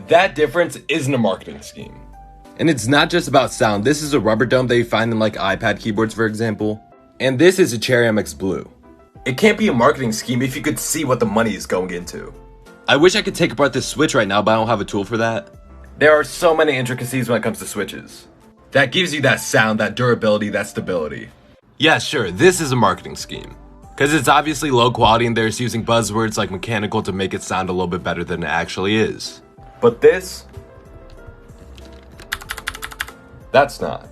That difference isn't a marketing scheme. And it's not just about sound. This is a rubber dome that you find in like iPad keyboards, for example. And this is a Cherry MX Blue. It can't be a marketing scheme if you could see what the money is going into. I wish I could take apart this switch right now, but I don't have a tool for that. There are so many intricacies when it comes to switches. That gives you that sound, that durability, that stability. Yeah, sure, this is a marketing scheme. Because it's obviously low quality and they're just using buzzwords like mechanical to make it sound a little bit better than it actually is. But this, that's not.